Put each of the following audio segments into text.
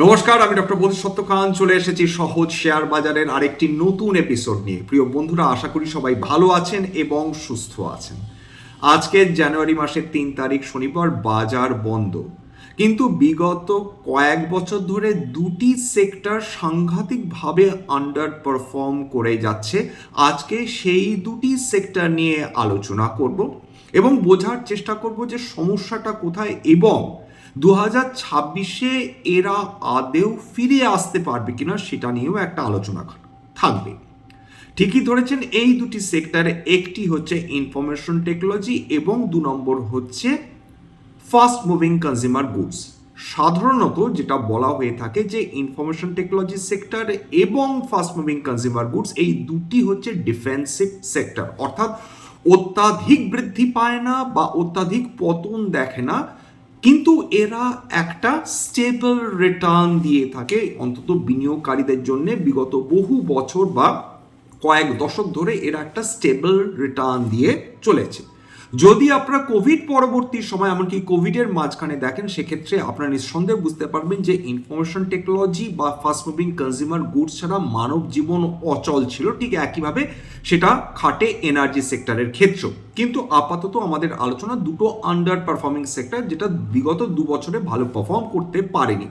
নমস্কার, আমি ডক্টর বোধিসত্ত্ব খান চলে এসেছি সহজ শেয়ার বাজারের আরেকটি নতুন এপিসোড নিয়ে। প্রিয় বন্ধুরা, আশা করি সবাই ভালো আছেন এবং সুস্থ আছেন। আজকে জানুয়ারি মাসের 3 তারিখ শনিবার, বাজার বন্ধ। কিন্তু বিগত কয়েক বছর ধরে দুটি সেক্টর সাংঘাতিকভাবে আন্ডার পারফর্ম করে যাচ্ছে। আজকে সেই দুটি সেক্টর নিয়ে আলোচনা করব এবং বোঝার চেষ্টা করব যে সমস্যাটা কোথায় এবং 2026-এ এরা আদেও ফিরে আসতে পারবে কিনা সেটা নিয়েও একটা আলোচনা থাকবে। ঠিকই ধরেছেন, এই দুটি সেক্টরে একটি হচ্ছে ইনফরমেশন টেকনোলজি এবং 2 নম্বর হচ্ছে ফাস্ট মুভিং কনজিউমার গুডস। সাধারণত যেটা বলা হয়ে থাকে যে ইনফরমেশন টেকনোলজি সেক্টর এবং ফাস্ট মুভিং কনজিউমার গুডস এই দুটি হচ্ছে ডিফেন্সিভ সেক্টর, অর্থাৎ অত্যাধিক বৃদ্ধি পায় না বা অত্যাধিক পতন দেখে না, কিন্তু এরা একটা স্টেবল রিটার্ন দিয়ে থাকে অন্তত বিনিয়োগকারীদের জন্য। বিগত বহু বছর বা কয়েক দশক ধরে এরা একটা স্টেবল রিটার্ন দিয়ে চলেছে। যদি আপনারা কোভিড পরবর্তী সময়, এমনকি কোভিডের মাঝখানে দেখেন, সেক্ষেত্রে আপনারা নিঃসন্দেহে বুঝতে পারবেন যে ইনফরমেশন টেকনোলজি বা ফাস্ট মুভিং কনজিউমার গুডস ছাড়া মানব জীবন অচল ছিল। ঠিক একইভাবে সেটা খাটে এনার্জি সেক্টরের ক্ষেত্রেও। কিন্তু আপাতত আমাদের আলোচনা দুটো আন্ডার পারফর্মিং সেক্টর, যেটা বিগত 2 বছরে ভালো পারফর্ম করতে পারেনি।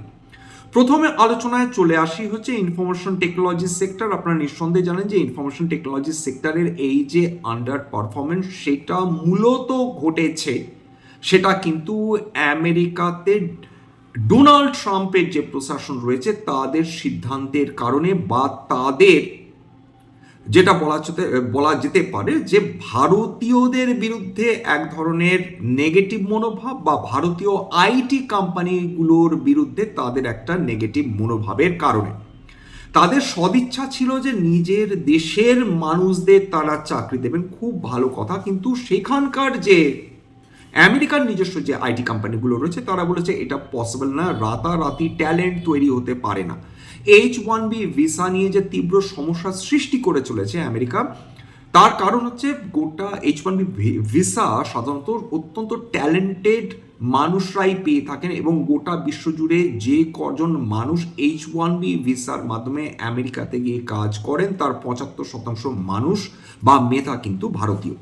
প্রথমে আলোচনায় চলে আসি হচ্ছে ইনফরমেশন টেকনোলজি সেক্টর। আপনারা নিঃসন্দেহে জানেন যে ইনফরমেশন টেকনোলজি সেক্টরের এই যে আন্ডার পারফরমেন্স, সেটা মূলত ঘটেছে, সেটা কিন্তু আমেরিকাতে ডোনাল্ড ট্রাম্পের যে প্রশাসন রয়েছে তাদের সিদ্ধান্তের কারণে, বা তাদের যেটা বলা যেতে পারে যে ভারতীয়দের বিরুদ্ধে এক ধরনের নেগেটিভ মনোভাব, বা ভারতীয় আইটি কোম্পানিগুলোর বিরুদ্ধে তাদের একটা নেগেটিভ মনোভাবের কারণে। তাদের সদিচ্ছা ছিল যে নিজের দেশের মানুষদের তারা চাকরি দেবেন, খুব ভালো কথা, কিন্তু সেখানকার যে আমেরিকার নিজস্ব যে আইটি কোম্পানিগুলো রয়েছে তারা বলেছে এটা পসিবল না, রাতারাতি ট্যালেন্ট তৈরি হতে পারে না। H1B ভিসা নিয়ে যে তীব্র সমস্যার সৃষ্টি করে চলেছে আমেরিকা, তার কারণ হচ্ছে গোটা H1B ভিসা সাধারণত অত্যন্ত ট্যালেন্টেড মানুষরাই পেয়ে থাকেন, এবং গোটা বিশ্বজুড়ে যে কজন মানুষ H1B ভিসার মাধ্যমে আমেরিকাতে গিয়ে কাজ করেন তার 75% মানুষ বা মেধা কিন্তু ভারতীয়।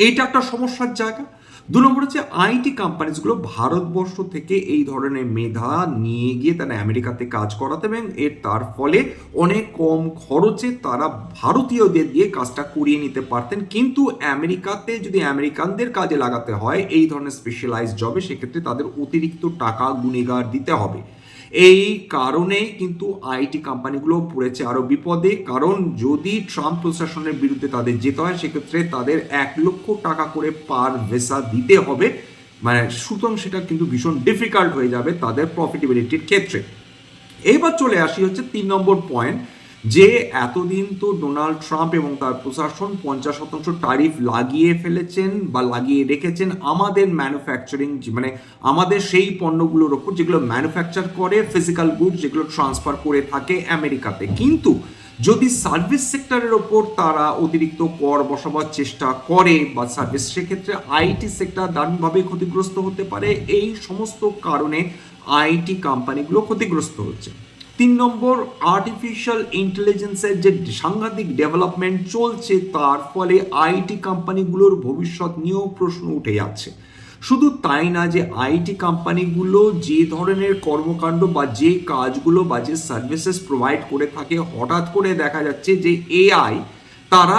এইটা একটা সমস্যার জায়গা। 2 নম্বর হচ্ছে আইটি কোম্পানিজগুলো ভারতবর্ষ থেকে এই ধরনের মেধা নিয়ে গিয়ে তারা আমেরিকাতে কাজ করাতে, এবং তার ফলে অনেক কম খরচে তারা ভারতীয়দের দিয়ে কাজটা করিয়ে নিতে পারতেন। কিন্তু আমেরিকাতে যদি আমেরিকানদের কাজে লাগাতে হয় এই ধরনের স্পেশালাইজ জবে, সেক্ষেত্রে তাদের অতিরিক্ত টাকা গুণেগার দিতে হবে। এই কারণেই কিন্তু আইটি কোম্পানিগুলো পড়েছে আরো বিপদে, কারণ যদি ট্রাম্প প্রশাসনের বিরুদ্ধে তাদের যেতে হয় সেক্ষেত্রে তাদের 1 লক্ষ টাকা করে পার ভিসা দিতে হবে, মানে সুতরাং সেটা কিন্তু ভীষণ ডিফিকাল্ট হয়ে যাবে তাদের প্রফিটেবিলিটির ক্ষেত্রে। এইবার চলে আসি হচ্ছে 3 নম্বর পয়েন্ট, যে এতদিন তো ডোনাল্ড ট্রাম্প এবং তার প্রশাসন 50% ট্যারিফ লাগিয়ে ফেলেছেন বা লাগিয়ে রেখেছেন আমাদের ম্যানুফ্যাকচারিং, মানে আমাদের সেই পণ্যগুলোর ওপর যেগুলো ম্যানুফ্যাকচার করে, ফিজিক্যাল গুডস যেগুলো ট্রান্সফার করে থাকে আমেরিকাতে। কিন্তু যদি সার্ভিস সেক্টরের ওপর তারা অতিরিক্ত কর বসাবার চেষ্টা করে বা সার্ভিস, সেক্ষেত্রে আইটি সেক্টর দারুণভাবে ক্ষতিগ্রস্ত হতে পারে। এই সমস্ত কারণে আইটি কোম্পানিগুলো ক্ষতিগ্রস্ত হচ্ছে। 3 নম্বর, আর্টিফিশিয়াল ইন্টেলিজেন্সের যে সাংঘাতিক ডেভেলপমেন্ট চলছে তার ফলে আইটি কোম্পানিগুলোর ভবিষ্যৎ নিয়েও প্রশ্ন উঠে যাচ্ছে। শুধু তাই না, যে আইটি কোম্পানিগুলো যে ধরনের কর্মকাণ্ড বা যে কাজগুলো বা যে সার্ভিসেস প্রোভাইড করে থাকে, হঠাৎ করে দেখা যাচ্ছে যে এআই তারা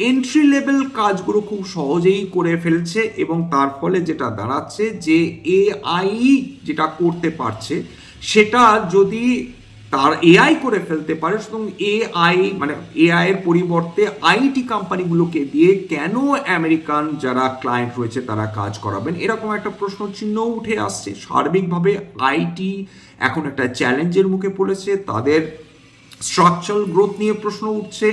এন্ট্রি লেভেল কাজগুলো খুব সহজেই করে ফেলছে, এবং তার ফলে যেটা দাঁড়াচ্ছে যে এআই যেটা করতে পারছে সেটা যদি তার এআই করে ফেলতে পারে, সুতরাং এআই মানে এআই এর পরিবর্তে আইটি কোম্পানিগুলোকে দিয়ে কেন আমেরিকান যারা ক্লায়েন্ট রয়েছে তারা কাজ করাবেন, এরকম একটা প্রশ্ন চিহ্ন উঠে আসছে। সার্বিকভাবে আইটি এখন একটা চ্যালেঞ্জের মুখে পড়েছে, তাদের স্ট্রাকচারাল গ্রোথ নিয়ে প্রশ্ন উঠছে।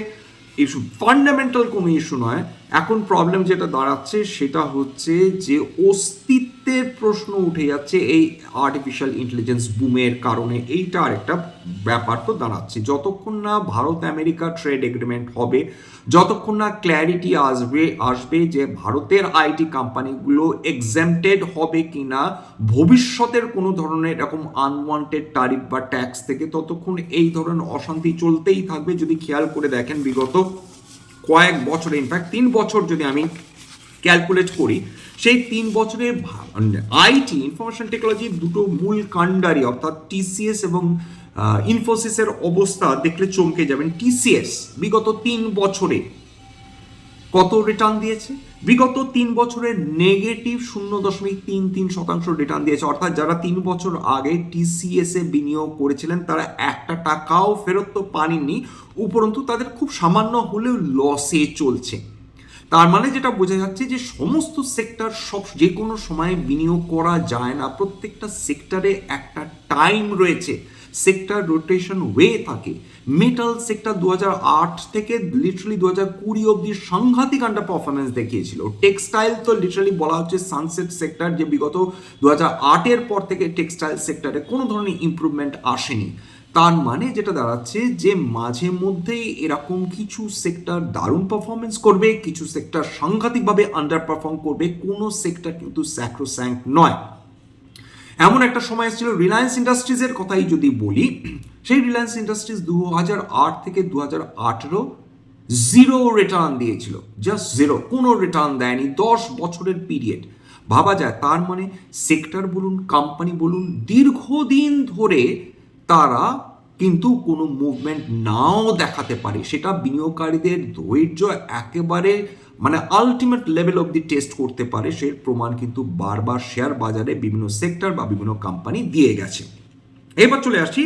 ইস্যু ফান্ডামেন্টাল কোনো ইস্যু নয়, এখন প্রবলেম যেটা দাঁড়াচ্ছে সেটা হচ্ছে যে অস্তিত্ব অস্তিত্বের প্রশ্ন উঠে যাচ্ছে এই আর্টিফিশিয়াল ইন্টেলিজেন্স বুমের কারণে। এইটা আরেকটা ব্যাপার তো দাঁড়াচ্ছে, যতক্ষণ না ভারত আমেরিকা ট্রেড এগ্রিমেন্ট হবে, যতক্ষণ না ক্ল্যারিটি আসবে যে ভারতের আইটি কোম্পানিগুলো এক্সেম্পটেড হবে কিনা ভবিষ্যতের কোনো ধরনের এরকম আনওয়ান্টেড ট্যারিফ বা ট্যাক্স থেকে, ততক্ষণ এই ধরনের অশান্তি চলতেই থাকবে। যদি খেয়াল করে দেখেন বিগত কয়েক বছরে, ইনফ্যাক্ট 3 বছর যদি আমি ক্যালকুলেট করি, সেই 3 বছরে আইটি ইনফরমেশন টেকনোলজি দুটো মূল কাণ্ডারি অর্থাৎ টিসিএস এবং ইনফোসিসের অবস্থা দেখলে চমকে যাবেন। টিসিএস বিগত 3 বছরে কত রিটার্ন দিয়েছে? বিগত 3 বছরে নেগেটিভ 0.33% রিটার্ন দিয়েছে। অর্থাৎ যারা 3 বছর আগে টিসিএস এ বিনিয়োগ করেছিলেন তারা একটা টাকাও ফেরত তো পাননি, উপরন্তু তাদের খুব সামান্য হলেও লসে চলছে। তার মানে যেটা বোঝা যাচ্ছে যে সমস্ত সেক্টর যে কোনো সময় বিনিয়োগ করা যায় না, প্রত্যেকটা সেক্টরে একটা টাইম রয়েছে, সেক্টর রোটেশন হয়ে থাকে। মেটাল সেক্টর 2008 থেকে লিটারালি 2020 অব্দি সাংঘাতিক আন্ডার পারফরমেন্স দেখিয়েছিল। টেক্সটাইল তো লিটারালি বলা হচ্ছে সানসেট সেক্টর, যে বিগত 2008-এর পর থেকে টেক্সটাইল সেক্টরে কোনো ধরনের ইমপ্রুভমেন্ট আসেনি। তার মানে যেটা দাঁড়াচ্ছে যে মাঝে মধ্যেই এরকম কিছু সেক্টর দারুণ পারফরমেন্স করবে, কিছু সেক্টর সাংঘাতিকভাবে আন্ডার পারফর্ম করবে, কোনো সেক্টর কিন্তু স্যাক্রোস্যাঙ্ক্ট নয়। এমন একটা সময় এসেছিল, রিলায়েন্স ইন্ডাস্ট্রিজের কথাই যদি বলি, সেই রিলায়েন্স ইন্ডাস্ট্রিজ 2008 থেকে 2018 জিরো রিটার্ন দিয়েছিল, জাস্ট জিরো, কোনো রিটার্ন দেয়নি 10 বছরের পিরিয়ড। ভাবা যায়, তার মানে সেক্টর বলুন কোম্পানি বলুন দীর্ঘদিন ধরে তারা কিন্তু কোনো মুভমেন্ট নাও দেখাতে পারে, সেটা বিনিয়োগকারীদের ধৈর্য একেবারে মানে ultimate level of the test করতে পারে। সেই প্রমাণ কিন্তু বারবার শেয়ার বাজারে বিভিন্ন সেক্টর বা বিভিন্ন কোম্পানি দিয়ে গেছে। এবার চলে আসি,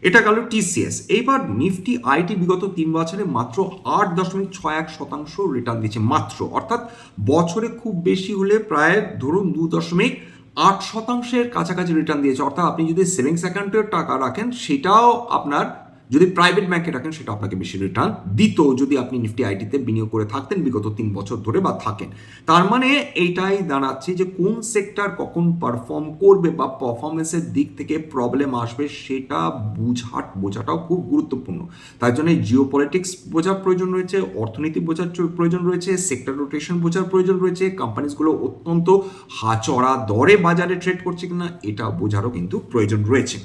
এটা গেল টিসিএস। এইবার নিফটি আইটি বিগত 3 বছরে মাত্র 8.61% রিটার্ন দিচ্ছে মাত্র, অর্থাৎ বছরে খুব বেশি হলে প্রায় ধরুন 2.8% কাছাকাছি রিটার্ন দিয়েছে। অর্থাৎ আপনি যদি সেভিংস অ্যাকাউন্টের টাকা রাখেন সেটাও আপনার, যদি প্রাইভেট ব্যাংকে রাখেন সেটা আপনাকে বেশি রিটার্ন দিত যদি আপনি নিফটি আইটিতে বিনিয়োগ করে থাকতেন বিগত 3 বছর ধরে বা থাকেন। তার মানে এইটাই দাঁড়াচ্ছে যে কোন সেক্টর কখন পারফর্ম করবে বা পারফরমেন্সের দিক থেকে প্রবলেম আসবে সেটা বোঝাটাও খুব গুরুত্বপূর্ণ। তার জন্য জিও পলিটিক্স বোঝার প্রয়োজন রয়েছে, অর্থনীতি বোঝার প্রয়োজন রয়েছে, সেক্টর রোটেশন বোঝার প্রয়োজন রয়েছে, কোম্পানিজগুলো অত্যন্ত চড়া দরে বাজারে ট্রেড করছে কিনা এটা বোঝারও কিন্তু প্রয়োজন রয়েছে।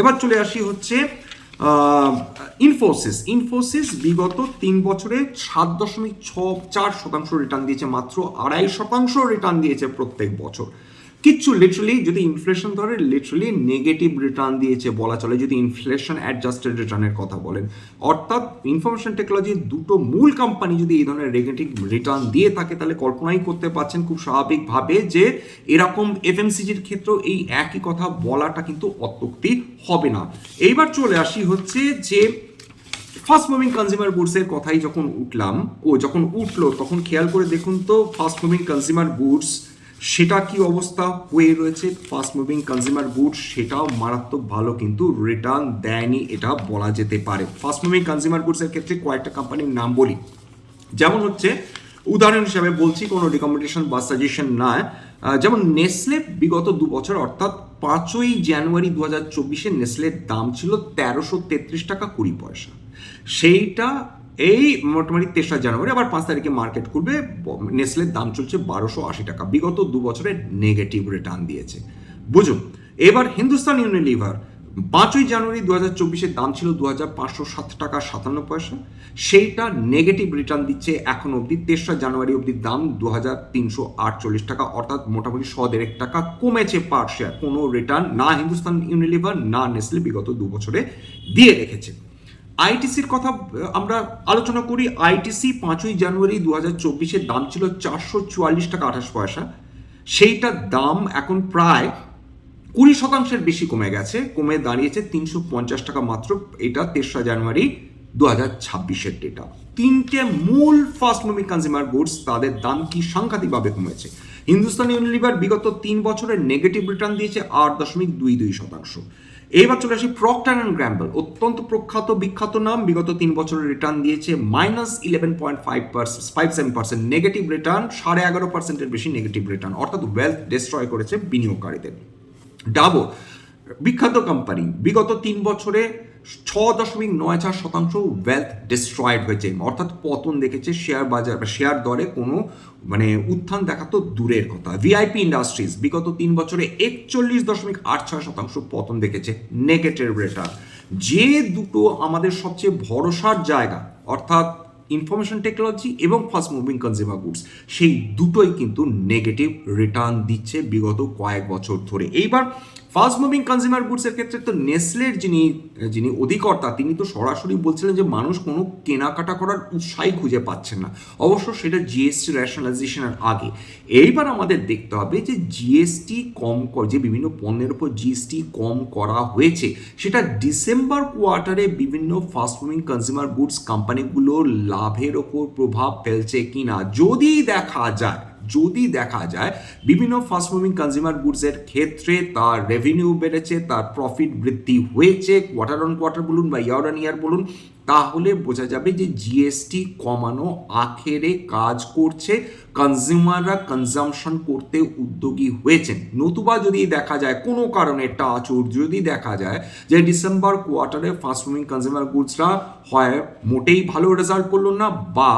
এবার চলে আসি হচ্ছে ইনফোসিস বিগত 3 বছরে 7.64% রিটার্ন দিয়েছে, মাত্র 2.5% রিটার্ন দিয়েছে প্রত্যেক বছর। কিচ্ছু লিটারালি যদি ইনফ্লেশন ধরে লিটারালি নেগেটিভ রিটার্ন দিয়েছে বলা চলে, যদি ইনফ্লেশন অ্যাডজাস্টেড রিটার্নের কথা বলেন। অর্থাৎ ইনফরমেশন টেকনোলজির দুটো মূল কোম্পানি যদি এই ধরনের নেগেটিভ রিটার্ন দিয়ে থাকে তাহলে কল্পনাই করতে পারছেন খুব স্বাভাবিকভাবে যে এরকম এফএমসিজির ক্ষেত্রেও এই একই কথা বলাটা কিন্তু অত্যুক্তি হবে না। এইবার চলে আসি হচ্ছে যে ফাস্ট মুভিং কনজিউমার গুডসের কথাই যখন উঠলো তখন খেয়াল করে দেখুন তো ফাস্ট মুভিং কনজিউমার গুডস সেটা কি অবস্থা হয়ে রয়েছে। ফাস্ট মুভিং কনজিউমার গুডস সেটাও মারাত্মক ভালো কিন্তু রিটার্ন দেয়নি এটা বলা যেতে পারে। ফাস্ট মুভিং কনজিউমার গুডসের ক্ষেত্রে কয়েকটা কোম্পানির নাম বলি, যেমন হচ্ছে উদাহরণ হিসাবে বলছি, কোনো রিকমেন্ডেশন বা সাজেশন না, যেমন নেসলে বিগত 2 বছর অর্থাৎ 5ই জানুয়ারি 2024 নেসলের দাম ছিল 1333 টাকা 20 পয়সা, সেইটা এই মোটামুটি 3রা জানুয়ারি আবার 5 তারিখে মার্কেট খুলবে, নেসলের দাম চলছে 1280 টাকা, বিগত 2 বছরে নেগেটিভ রিটার্ন দিয়েছে, বুঝুন। এবার হিন্দুস্তান ইউনিলিভার 5ই জানুয়ারি 2024 দাম ছিল 2507 টাকা 57 পয়সা, সেইটা নেগেটিভ রিটার্ন দিচ্ছে এখন অবধি, 3রা জানুয়ারি অবধি দাম 2348 টাকা, অর্থাৎ মোটামুটি 100 টাকা কমেছে পার শেয়ার। কোনো রিটার্ন না হিন্দুস্তান ইউনিলিভার না নেসলে বিগত 2 বছরে দিয়ে রেখেছে। আইটিসির কথা আমরা আলোচনা করি। আইটিসি 5ই জানুয়ারি 2024 দাম ছিল 444 টাকা 28 পয়সা, সেইটার দাম এখন প্রায় 20% বেশি কমে গেছে, কমে দাঁড়িয়েছে 350 টাকা মাত্র। এটা 3রা জানুয়ারি 2026 ডেটা। 3টে মূল ফাস্ট মুভিং কনজিউমার গুডস তাদের দাম কি সাংঘাতিকভাবে কমেছে। হিন্দুস্তান ইউনিলিভার বিগত 3 বছরের নেগেটিভ রিটার্ন দিয়েছে 8.22%। এইবার চলে আসি প্রক্টার অ্যান্ড গ্যাম্বল, অত্যন্ত প্রখ্যাত বিখ্যাত নাম, বিগত 3 বছরের রিটার্ন দিয়েছে -11.57%, নেগেটিভ রিটার্ন, 11.5%-এর বেশি নেগেটিভ রিটার্ন, অর্থাৎ ওয়েলথ ডিস্ট্রয় করেছে বিনিয়োগকারীদের। ডাবর বিখ্যাত কোম্পানি, বিগত 3 বছরে 6.94% ওয়েলথ ডিস্ট্রয়েড হয়েছে, অর্থাৎ পতন দেখেছে শেয়ার বাজার বা শেয়ার দরে কোনো উত্থান দেখা তো দূরের কথা। ভিআইপি ইন্ডাস্ট্রিজ বিগত 3 বছরে 41.86% পতন দেখেছে, নেগেটিভ রিটার্ন। যে দুটো আমাদের সবচেয়ে ভরসার জায়গা, অর্থাৎ ইনফরমেশন টেকনোলজি এবং ফাস্ট মুভিং কনজিউমার গুডস, সেই দুটোই কিন্তু নেগেটিভ রিটার্ন দিচ্ছে বিগত কয়েক বছর ধরে। এইবার ফাস্ট মুভিং কনজিউমার গুডসের ক্ষেত্রে তো নেসলের যিনি অধিকর্তা, তিনি তো সরাসরি বলছিলেন যে মানুষ কোনো কেনাকাটা করার উৎসাহই খুঁজে পাচ্ছেন না। অবশ্য সেটা জিএসটি রেশনালাইজেশনের আগে। এইবার আমাদের দেখতে হবে যে জিএসটি যে বিভিন্ন পণ্যের উপর জিএসটি কম করা হয়েছে, সেটা ডিসেম্বর কোয়ার্টারে বিভিন্ন ফাস্ট মুভিং কনজিউমার গুডস কোম্পানিগুলোর লাভের ওপর প্রভাব ফেলছে কিনা। যদি দেখা যায় বিভিন্ন ফাস্ট মুভিং কনজিউমার গুডসের ক্ষেত্রে তার রেভিনিউ বেড়েছে, তার প্রফিট বৃদ্ধি হয়েছে, কোয়ার্টার অন কোয়ার্টার বলুন বা ইয়ার অন ইয়ার বলুন, তাহলে বোঝা যাবে যে জিএসটি কমানো আখেরে কাজ করছে, কনজিউমাররা কনজামশন করতে উদ্যোগী হয়েছেন। নতুবা যদি দেখা যায় কোনো কারণে যদি দেখা যায় যে ডিসেম্বর কোয়ার্টারে ফাস্ট মুভিং কনজিউমার গুডসরা হয় মোটেই ভালো রেজাল্ট করলো না বা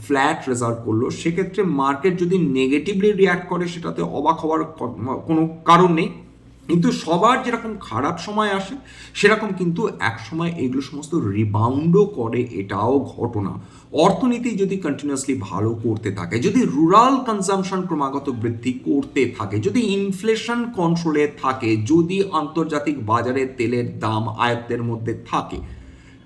ফ্ল্যাট রেজাল্ট করলো, সেক্ষেত্রে মার্কেট যদি নেগেটিভলি রিয়্যাক্ট করে সেটাতে অবাক হওয়ার কোনো কারণ নেই। কিন্তু সবার যেরকম খারাপ সময় আসে সেরকম কিন্তু এক সময় এগুলো সমস্ত রিবাউন্ডও করে, এটাও ঘটনা। অর্থনীতি যদি কন্টিনিউয়াসলি ভালো করতে থাকে, যদি রুরাল কনজামশন ক্রমাগত বৃদ্ধি করতে থাকে, যদি ইনফ্লেশন কন্ট্রোলে থাকে, যদি আন্তর্জাতিক বাজারে তেলের দাম আয়ত্তের মধ্যে থাকে,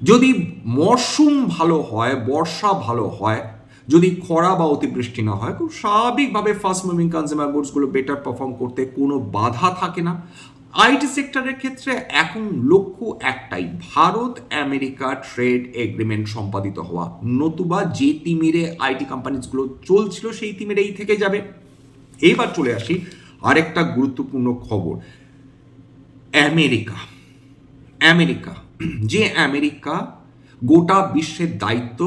যদি মরশুম ভালো হয়, বর্ষা ভালো হয়, যদি খরা বা অতিবৃষ্টি না হয়, খুব স্বাভাবিকভাবে ফাস্ট মুভিং কনজিউমার গুডসগুলো বেটার পারফর্ম করতে কোনো বাধা থাকে না। আইটি সেক্টরের ক্ষেত্রে এখন লক্ষ্য একটাই, ভারত আমেরিকা ট্রেড এগ্রিমেন্ট সম্পাদিত হওয়া, নতুবা যে তিমিরে আইটি কোম্পানিজগুলো চলছিল সেই তিমিরেই থেকে যাবে। এইবার চলে আসি আরেকটা গুরুত্বপূর্ণ খবর, আমেরিকা যে আমেরিকা গোটা বিশ্বের দায়িত্ব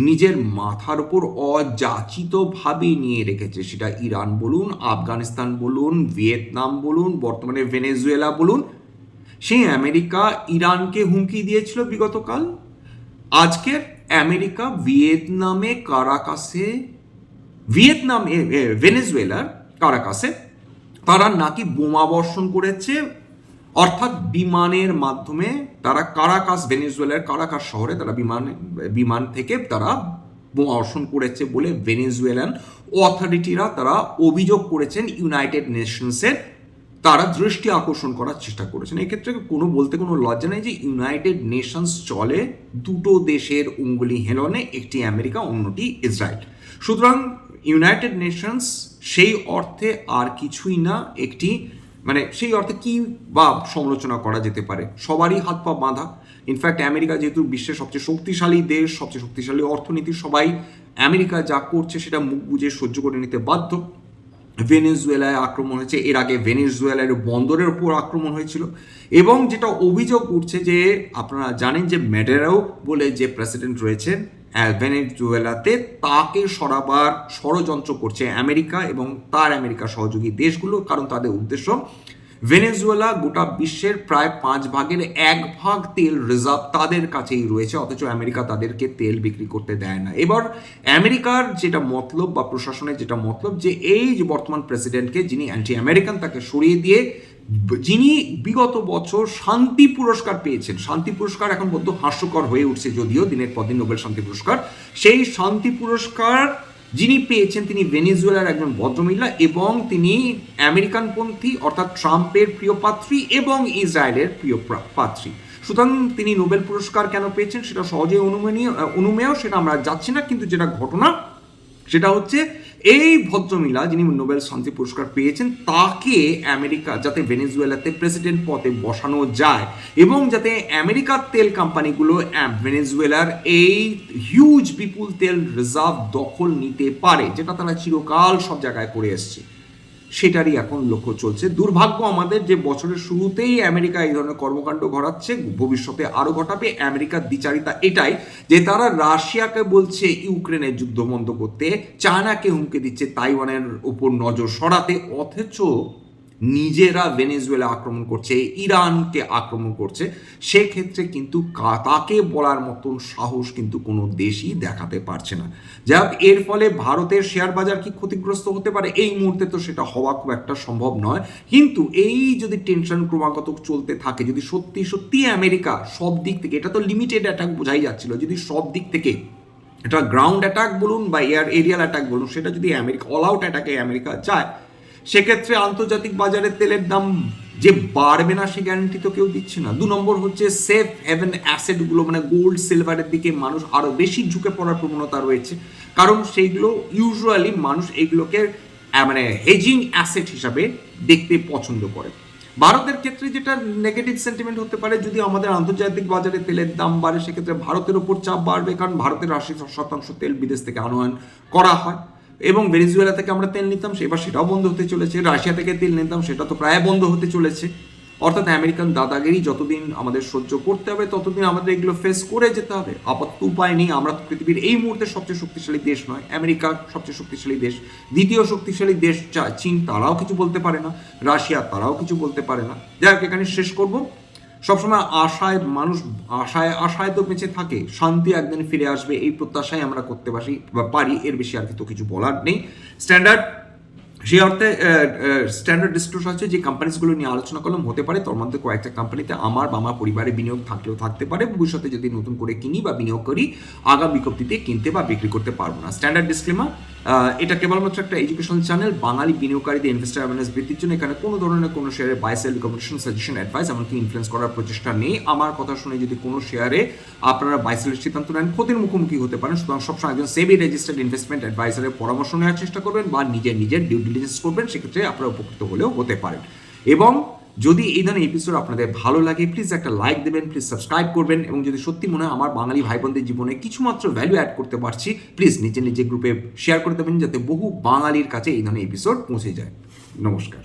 নিজের মাথার উপর অযাচিতভাবে নিয়ে রেখেছে, সেটা ইরান বলুন, আফগানিস্তান বলুন, ভিয়েতনাম বলুন, বর্তমানে ভেনেজুয়েলা বলুন, সেই আমেরিকা ইরানকে হুমকি দিয়েছিল বিগতকাল। আজকের আমেরিকা ভেনেজুয়েলার কারাকাসে তারা নাকি বোমা বর্ষণ করেছে, অর্থাৎ বিমানের মাধ্যমে তারা ভেনেজুয়েলার কারাকাস শহরে তারা বিমান থেকে তারা বোমা বর্ষণ করেছে বলে ভেনেজুয়েলান অথরিটিরা তারা অভিযোগ করেছেন ইউনাইটেড নেশনসের, তারা দৃষ্টি আকর্ষণ করার চেষ্টা করেছেন। এক্ষেত্রে বলতে কোনো লজ্জা নেই যে ইউনাইটেড নেশনস চলে দুটো দেশের অঙ্গুলি হেলনে, একটি আমেরিকা, অন্যটি ইসরায়েল। সুতরাং ইউনাইটেড নেশনস সেই অর্থে আর কিছুই না, সেই অর্থে কি বা সমালোচনা করা যেতে পারে, সবারই হাত পা বাঁধা। ইনফ্যাক্ট আমেরিকা যেহেতু বিশ্বের সবচেয়ে শক্তিশালী দেশ, সবচেয়ে শক্তিশালী অর্থনীতি, সবাই আমেরিকা যা করছে সেটা মুখ বুজে সহ্য করে নিতে বাধ্য। ভেনেজুয়েলায় আক্রমণ হয়েছে, এর আগে ভেনেজুয়েলার বন্দরের উপর আক্রমণ হয়েছিল, এবং যেটা অভিযোগ উঠছে যে আপনারা জানেন যে ম্যাডেরাও বলে যে প্রেসিডেন্ট রয়েছেন ভেনেজুয়েলাতে, তাকে সরাবার ষড়যন্ত্র করছে আমেরিকা এবং তার আমেরিকা সহযোগী দেশগুলো, কারণ তাদের উদ্দেশ্য ভেনেজুয়েলা গোটা বিশ্বের প্রায় 1/5 তেল রিজার্ভ তাদের কাছেই রয়েছে, অথচ আমেরিকা তাদেরকে তেল বিক্রি করতে দেয় না। এবার আমেরিকার যেটা মতলব বা প্রশাসনের যেটা মতলব যে এই যে বর্তমান প্রেসিডেন্টকে, যিনি অ্যান্টি আমেরিকান, তাকে সরিয়ে দিয়ে যিনি বিগত বছর শান্তি পুরস্কার পেয়েছেন, শান্তি পুরস্কার এখন বড্ড হাস্যকর হয়ে উঠছে যদিও, দিনের পর দিন নোবেল শান্তি পুরস্কার, সেই শান্তি পুরস্কার যিনি পেয়েছেন তিনি ভেনেজুয়েলার একজন ভদ্রমহিলা এবং তিনি আমেরিকানপন্থী, অর্থাৎ ট্রাম্পের প্রিয় পাত্রী এবং ইসরায়েলের প্রিয় পাত্রী। সুতরাং তিনি নোবেল পুরস্কার কেন পেয়েছেন সেটা সহজেই অনুমেয়, সেটা আমরা যাচ্ছি না। কিন্তু যেটা ঘটনা সেটা হচ্ছে এই ভদ্রমহিলা যিনি নোবেল শান্তি পুরস্কার পেয়েছেন, তাকে আমেরিকা যাতে ভেনেজুয়েলাতে প্রেসিডেন্ট পদে বসানো যায় এবং যাতে আমেরিকার তেল কোম্পানিগুলো ভেনেজুয়েলার এই হিউজ বিপুল তেল রিজার্ভ দখল নিতে পারে, যেটা তারা চিরকাল সব জায়গায় করে এসছে, সেটারই এখন লক্ষ্য চলছে। দুর্ভাগ্য আমাদের যে বছরের শুরুতেই আমেরিকা এই ধরনের কর্মকাণ্ড ঘটাচ্ছে, ভবিষ্যতে আরও ঘটাবে। আমেরিকার দ্বিচারিতা এটাই যে তারা রাশিয়াকে বলছে ইউক্রেনের যুদ্ধ বন্ধ করতে, চায়নাকে হুমকি দিচ্ছে তাইওয়ানের উপর নজর সরাতে, অথচ নিজেরা ভেনেজুয়েলা আক্রমণ করছে, ইরানকে আক্রমণ করছে। সেক্ষেত্রে কিন্তু তাকে বলার মতন সাহস কিন্তু কোনো দেশই দেখাতে পারছে না। যাক, এর ফলে ভারতের শেয়ার বাজার কি ক্ষতিগ্রস্ত হতে পারে? এই মুহূর্তে তো সেটা হওয়া খুব একটা সম্ভব নয়, কিন্তু এই যদি টেনশন ক্রমাগত চলতে থাকে, যদি সত্যি সত্যি আমেরিকা সব দিক থেকে, এটা তো লিমিটেড অ্যাটাক বোঝাই যাচ্ছিল, যদি সব দিক থেকে এটা গ্রাউন্ড অ্যাটাক বলুন বা এরিয়াল অ্যাটাক বলুন, সেটা যদি আমেরিকা অল আউট অ্যাটাকে আমেরিকা যায়, সেক্ষেত্রে আন্তর্জাতিক বাজারে তেলের দাম যে বাড়বে না সে গ্যারান্টি তো কেউ দিচ্ছে না। 2 নম্বর হচ্ছে সেফ হেভেন অ্যাসেটগুলো, মানে গোল্ড সিলভারের দিকে মানুষ আরও বেশি ঝুঁকে পড়ার প্রবণতা রয়েছে, কারণ সেইগুলো ইউজুয়ালি মানুষ এইগুলোকে মানে হেজিং অ্যাসেট হিসাবে দেখতে পছন্দ করে। ভারতের ক্ষেত্রে যেটা নেগেটিভ সেন্টিমেন্ট হতে পারে, যদি আমাদের আন্তর্জাতিক বাজারে তেলের দাম বাড়ে, সেক্ষেত্রে ভারতের ওপর চাপ বাড়বে, কারণ ভারতের 80% তেল বিদেশ থেকে আনয়ন করা হয়, এবং ভেনেজুয়েলা থেকে আমরা তেল নিতাম, এবার সেটাও বন্ধ হতে চলেছে। রাশিয়া থেকে তেল নিতাম, সেটা তো প্রায় বন্ধ হতে চলেছে। অর্থাৎ আমেরিকান দাদাগিরি যতদিন আমাদের সহ্য করতে হবে, ততদিন আমাদের এগুলো ফেস করে যেতে হবে। আপাতত উপায় নেই। আমরা তো পৃথিবীর এই মুহূর্তে সবচেয়ে শক্তিশালী দেশ নয়, আমেরিকা সবচেয়ে শক্তিশালী দেশ। দ্বিতীয় শক্তিশালী দেশ চীন, তারাও কিছু বলতে পারে না। রাশিয়া, তারাও কিছু বলতে পারে না। যাই হোক, এখানে শেষ করব। সবসময় আশায় মানুষ আশায় তো বেঁচে থাকে, শান্তি একদিন ফিরে আসবে, এই প্রত্যাশায় আমরা করতে পারি। এর বেশি আর তো কিছু বলার নেই। সেই অর্থে স্ট্যান্ডার্ড ডিসক্লোজার আছে যে কোম্পানিজগুলো নিয়ে আলোচনা করলাম, হতে পারে তোর মধ্যে কয়েকটা কোম্পানিতে আমার বা আমার পরিবারের বিনিয়োগ থাকলেও থাকতে পারে। ভবিষ্যতে যদি নতুন করে কিনি বা বিনিয়োগ করি, আগাম বিজ্ঞপ্তিতে কিনতে বা বিক্রি করতে পারবো না। স্ট্যান্ডার্ড ডিসক্লেমার, এটা কেবলমাত্র একটা এডুকেশনাল চ্যানেল। বাঙালি বিনিয়োগকারীদের ইনভেস্টার অ্যাওয়ারনেস বৃদ্ধির জন্য এখানে কোনো ধরনের কোনো শেয়ারে buy sell recommendation, suggestion, advice এমনকি ইনফ্লুয়েন্স করার প্রচেষ্টা নেই। আমার কথা শুনে যদি কোনো শেয়ারে আপনারা বাই সেলের সিদ্ধান্ত নেন, ক্ষতির মুখোমুখি হতে পারেন। সুতরাং সবসময় একজন সেবি রেজিস্টার্ড ইনভেস্টমেন্ট অ্যাডভাইসারের পরামর্শ নেওয়ার চেষ্টা করবেন বা নিজের ডিউ ডিলিজেন্স করবেন, সেক্ষেত্রে আপনারা উপকৃত হলেও হতে পারেন। এবং যদি এই ধরনের এপিসোড আপনাদের ভালো লাগে, প্লিজ একটা লাইক দেবেন, প্লিজ সাবস্ক্রাইব করবেন, এবং যদি সত্যি মনে হয় আমার বাঙালি ভাই বোনদের জীবনে কিছুমাত্র ভ্যালু অ্যাড করতে পারছি, প্লিজ নিজের গ্রুপে শেয়ার করে দেবেন, যাতে বহু বাঙালির কাছে এই ধরনের এপিসোড পৌঁছে যায়। নমস্কার।